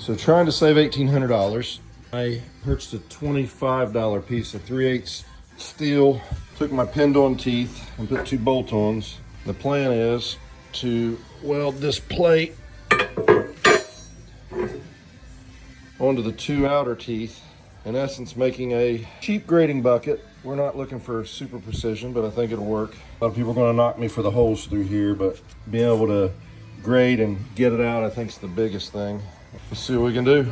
So trying to save $1,800, I purchased a $25 piece of 3/8 steel, took my pinned-on teeth and put 2 bolt-ons. The plan is to weld this plate onto the 2 outer teeth, in essence making a cheap grading bucket. We're not looking for super precision, but I think it'll work. A lot of people are going to knock me for the holes through here, but being able to grade and get it out, I think, is the biggest thing. Let's see what we can do.